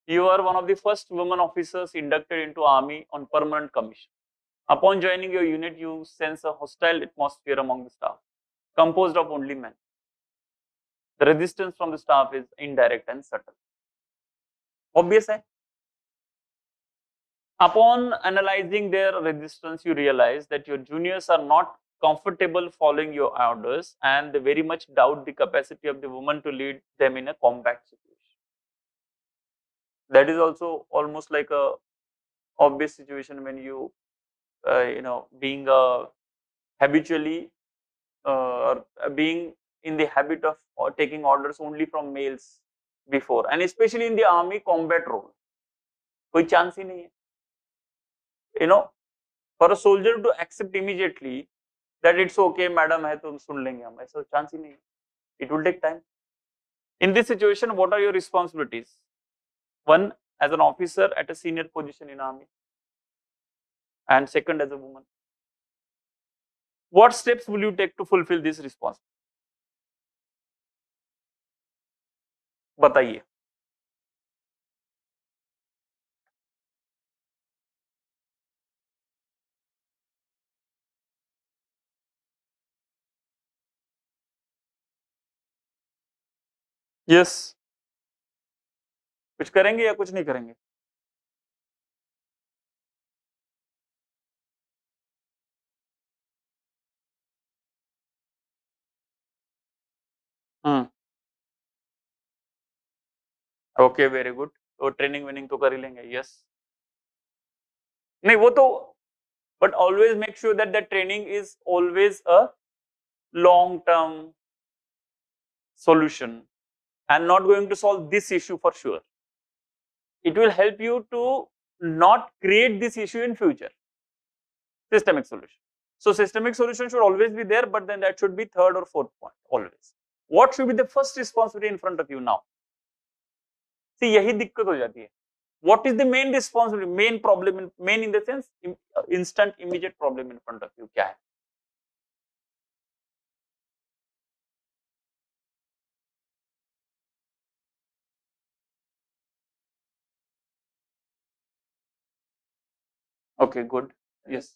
You are one of the first women officers inducted into army on permanent commission. Upon joining your unit, you sense a hostile atmosphere among the staff, composed of only men. The resistance from the staff is indirect and subtle. Obvious hai? Upon analyzing their resistance, you realize that your juniors are not comfortable following your orders and they very much doubt the capacity of the woman to lead them in a combat situation. That is also almost like a obvious situation when you being habitually being in the habit of taking orders only from males before, and especially in the army combat role, कोई chance ही नहीं है. You know, for a soldier to accept immediately that it's okay, madam है तो सुन लेंगे हम, ऐसा chance ही नहीं है. It will take time. In this situation, what are your responsibilities? One, as an officer at a senior position in army, and second, as a woman. What steps will you take to fulfill this responsibility? बताइए. Yes. कुछ करेंगे या कुछ नहीं करेंगे? Okay, very good. तो training winning तो कर ही लेंगे. यस. नहीं वो तो, but always make sure that that training is always a long term solution and not going to solve this issue for sure. It will help you to not create this issue in future. Systemic solution. So systemic solution should always be there, but then that should be third or fourth point always. What should be the first responsibility in front of you now? See, यही दिक्कत हो जाती है. What is the main responsibility, main problem, main in the sense instant immediate problem in front of you क्या है? Okay, good. Yes.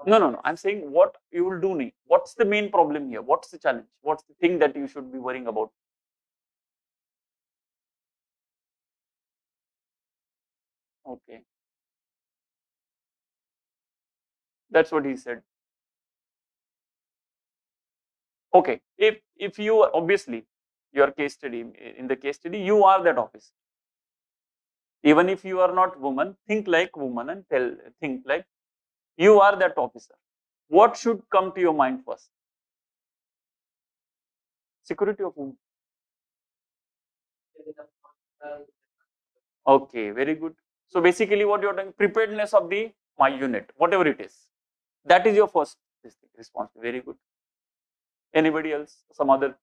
No. I'm saying what you will do. What's the main problem here? What's the challenge? What's the thing that you should be worrying about? Okay. That's what he said. Okay. If you obviously your case study, in the case study, you are that officer. Even if you are not woman, think like woman and think like you are that officer. What should come to your mind first? Security of whom? Okay, very good. So basically what you're doing, preparedness of my unit, whatever it is. That is your first response. Very good. Anybody else? Some other?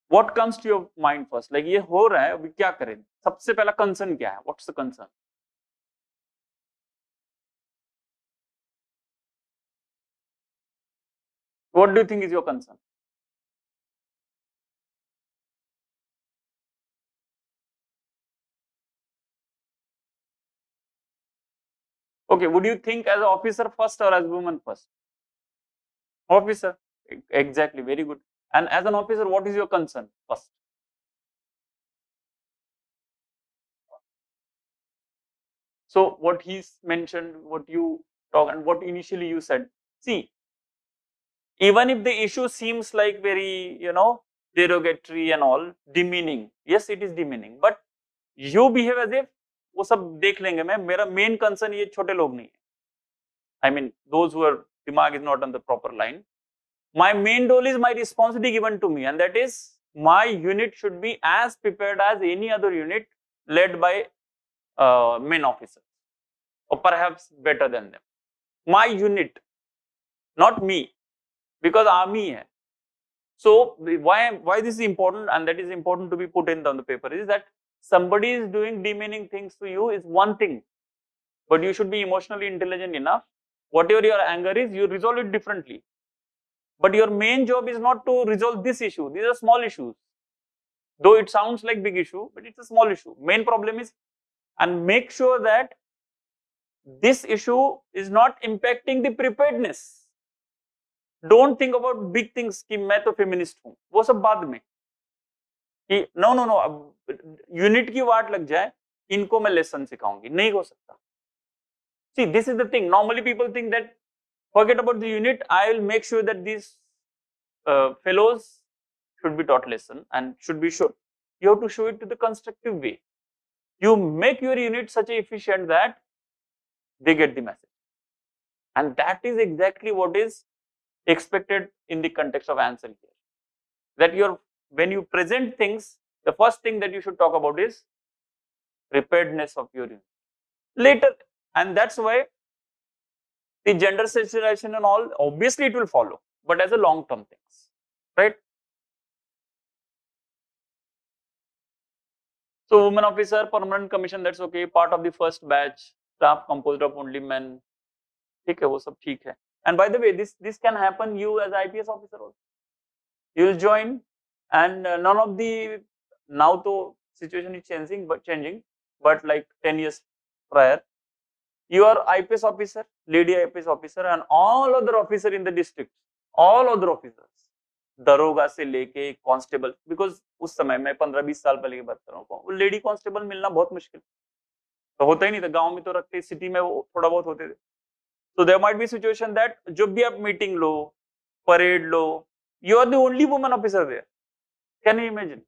What comes to your mind first? Like ये हो रहा है, अभी क्या करें? सबसे पहला concern क्या है? What's the concern? What do you think is your concern? Okay, would you think as an officer first or as a woman first? Officer. Exactly, very good. And as an officer, what is your concern first? So what he's mentioned, what you talk and what initially you said. See, even if the issue seems like very, derogatory and all, demeaning. Yes, it is demeaning. But you behave as if वो सब देख लेंगे मैं, मेरा main concern ये छोटे लोग नहीं है. I mean, those who are दिमाग is not on the proper line. My main role is my responsibility given to me, and that is my unit should be as prepared as any other unit led by men officers, or perhaps better than them. My unit, not me, because army hai. So why this is important, and that is important to be put in on the paper, is that somebody is doing demeaning things to you is one thing, but you should be emotionally intelligent enough. Whatever your anger is, you resolve it differently. But your main job is not to resolve this issue. These are small issues. though it sounds like big issue, but it's a small issue. Main problem is, and make sure that this issue is not impacting the preparedness. Don't think about big things कि मैं तो feminist हूँ, वो सब बाद में कि no, unit की वाट लग जाए, इनको मैं लेसन सिखाऊंगी, नहीं हो सकता. See, this is the thing. Normally people think that forget about the unit, I will make sure that these fellows should be taught lesson and should be shown. You have to show it to the constructive way. You make your unit such efficient that they get the message. And that is exactly what is expected in the context of answer here. That when you present things, the first thing that you should talk about is preparedness of your unit. Later, and that's why the gender sensitization and all, obviously it will follow, but as a long-term things, right? So, women officer, permanent commission, that's okay. Part of the first batch, staff composed of only men. ठीक है, वो सब ठीक है. And by the way, this can happen you as IPS officer also. You will join, and none of the now the situation is changing, but like 10 years prior, you are IPS officer, lady IPS officer, and all other officer in the district, all other officers, दरोगा से लेके constable, because उस समय मैं 15-20 साल पहले की बात कर रहा हूँ, लेडी कांस्टेबल मिलना बहुत मुश्किल, तो होता ही नहीं था. गांव में तो रखते, सिटी में वो थोड़ा बहुत होते थे. So there might be situation that जब भी आप meeting low, parade low, you are the only woman officer there. Can you imagine?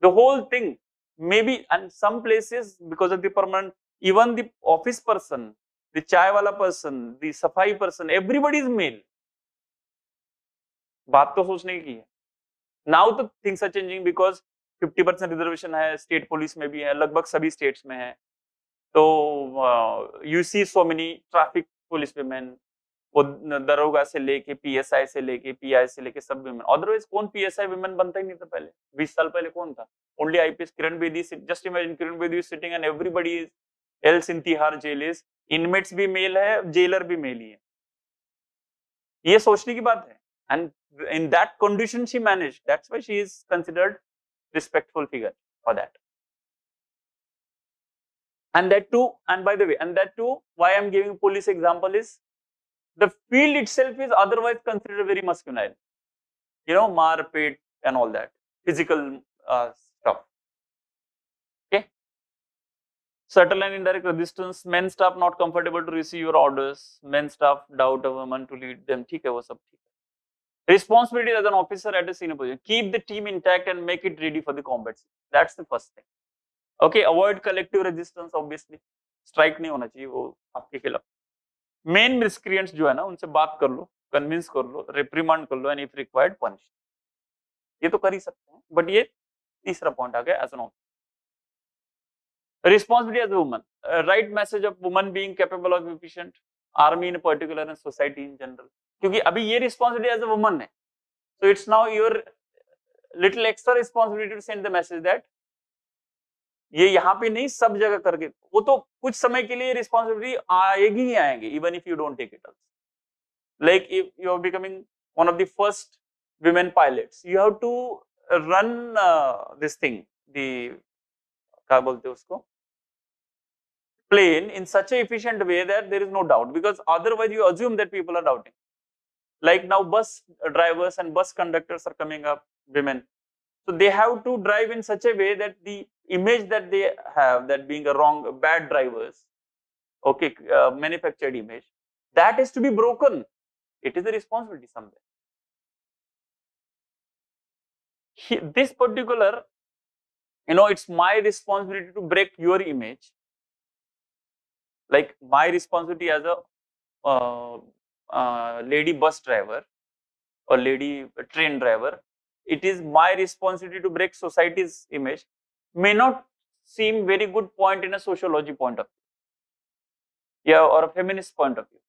The whole thing, maybe, and some places because of the permanent, even the office person, the chai wala person, the safai person, everybody is male. बात तो सोचने की है. Now the things are changing because 50% reservation है, state police में भी है, लगभग सभी स्टेट्स में है. तो you see so many traffic police women, वो दरोगा से लेके PSI से लेके PI से लेके सब women. Otherwise कौन PSI women बनता ही नहीं था पहले. 20 साल पहले कौन था? Only IPS. Kiran Bedi, just imagine Kiran Bedi is sitting and everybody else in Tihar jail is, inmates भी मेल है, jailer भी मेल ही है. ये सोचने की बात है. And in that condition she managed. That's why she is considered respectful figure for that. And that too, and by the way, and that too, why I'm giving police example is, the field itself is otherwise considered very masculine. You know, maar, pit and all that, physical stuff. Okay. Subtle and indirect resistance, men staff not comfortable to receive your orders, men staff doubt a woman to lead them. ठीक है, वो सब ठीक है. Responsibility as an officer at a senior position, keep the team intact and make it ready for the combat. That's the first thing. Okay, avoid collective resistance, obviously. Strike नहीं होना चाहिए वो आपके खिलाफ. Main miscreants जो है ना, उनसे बात कर लो, convince कर लो, reprimand कर लो, and if required punish. ये तो कर ही सकते हैं, but ये तीसरा point आ गया as an officer. Responsibility as a woman, right message of woman being capable of efficient, army in particular and society in general. क्योंकि अभी ये responsibility as a woman है, so it's now your little extra responsibility to send the message that ये यहाँ पे नहीं, सब जगह करके, वो तो कुछ समय के लिए रिस्पॉन्सिबिलिटी आएगी ही आएंगे, even if you don't take it. Like if you are becoming one of the first women pilots, you have to run this thing, क्या बोलते हैं उसको, plane in such a efficient way that there is no doubt, because otherwise you assume that people are doubting. Like now bus drivers and bus conductors are coming up, women. So they have to drive in such a way that the image that they have, that being a wrong, bad drivers, okay, manufactured image, that is to be broken. It is a responsibility somewhere. This particular, it's my responsibility to break your image. Like my responsibility as a lady bus driver or lady train driver, it is my responsibility to break society's image. May not seem very good point in a sociology point of view, yeah, or a feminist point of view.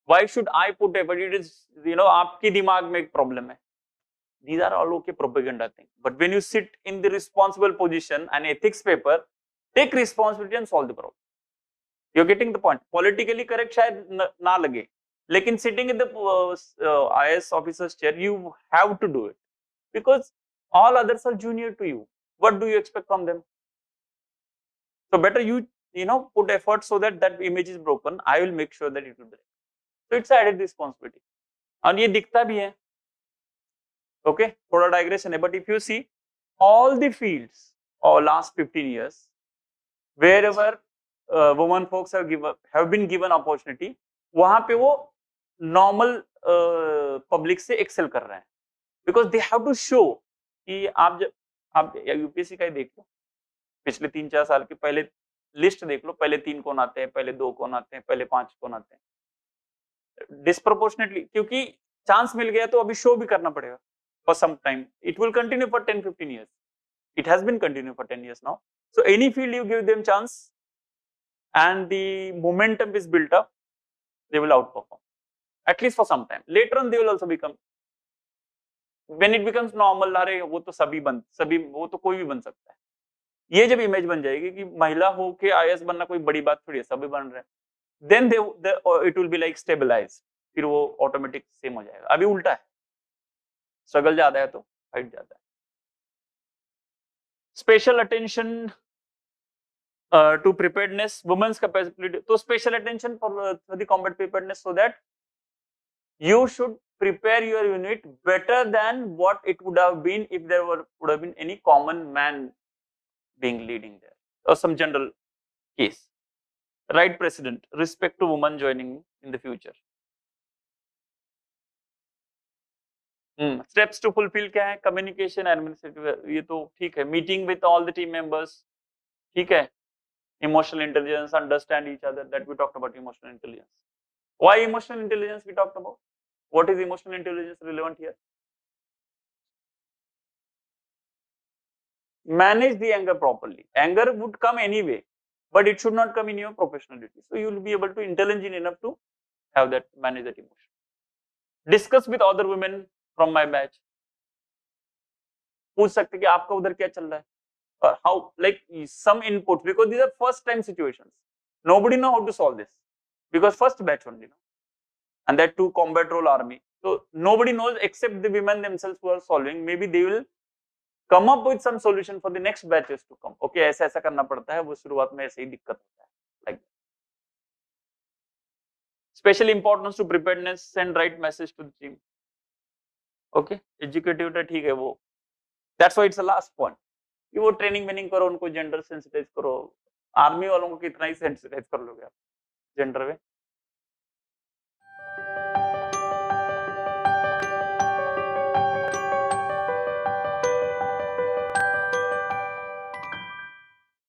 Why should I put effort? It is, आपकी दिमाग में एक problem है. These are all okay propaganda thing. But when you sit in the responsible position, an ethics paper, take responsibility and solve the problem. You're getting the point. Politically correct शायद ना लगे, लेकिन sitting in the IAS officer's chair, you have to do it, because all others are junior to you. What do you expect from them? So better you know put effort so that that image is broken. I will make sure that it will break. So it's added responsibility. और ये दिखता भी है. Okay, थोड़ा digression है, but if you see all the fields or last 15 years, wherever women folks have been given opportunity, वहां पे वो normal public से excel कर रहे हैं, because they have to show कि आप यूपीएससी का ही देख लो, पिछले 3-4 साल के पहले लिस्ट देख लो, पहले 3 कौन आते हैं, पहले 2 कौन आते हैं, पहले 5 कौन आते हैं, डिस्प्रोपोर्शनेटली, क्योंकि चांस मिल गया तो अभी शो भी करना पड़ेगा for some time. It will continue for 10-15 years. It has been continuing for 10 years now. So any field you give them chance and the momentum is built up, they will outperform, at least for some time. Later on they will also become, when it becomes normal, अरे वो तो सभी वो तो कोई भी बन सकता है, ये जब इमेज बन जाएगी कि महिला हो के आईएएस बनना कोई बड़ी बात थोड़ी है, सभी बन रहे हैं, then it will be like stabilized, फिर वो ऑटोमेटिक सेम हो जाएगा. अभी उल्टा है, स्ट्रगल ज्यादा है तो फाइट ज्यादा है. Special attention to preparedness, women's capability, तो special attention for the combat preparedness, so that you should prepare your unit better than what it would have been if there would have been any common man being leading there, or some general case. Right precedent, respect to women joining in the future. Steps to fulfill क्या है? Communication, administrative, ये तो ठीक है. Meeting with all the team members, ठीक है. Emotional intelligence, understand each other, that we talked about emotional intelligence. Why emotional intelligence we talked about? What is emotional intelligence relevant here? Manage the anger properly. Anger would come anyway, but it should not come in your professional duty. So you will be able to intelligent enough to have that, manage that emotion. Discuss with other women from my batch. पूछ सकते कि आपका उधर क्या चल रहा है, or how, like some input, because these are first time situations. Nobody know how to solve this because first batch only, and that too combat role army. So nobody knows except the women themselves who are solving. Maybe they will come up with some solution for the next batches to come. Okay, ऐसा ऐसा करना पड़ता है, वो शुरुआत में ऐसे ही दिक्कत होता है. Like special importance to preparedness, send right message to the team. Okay, educative ठीक है वो. That's why it's the last point. कि वो ट्रेनिंग वेनिंग करो, उनको जेंडर सेंसिटाइज करो. आर्मी वालों को कितना ही सेंसिटाइज कर लोगे आप जेंडर में.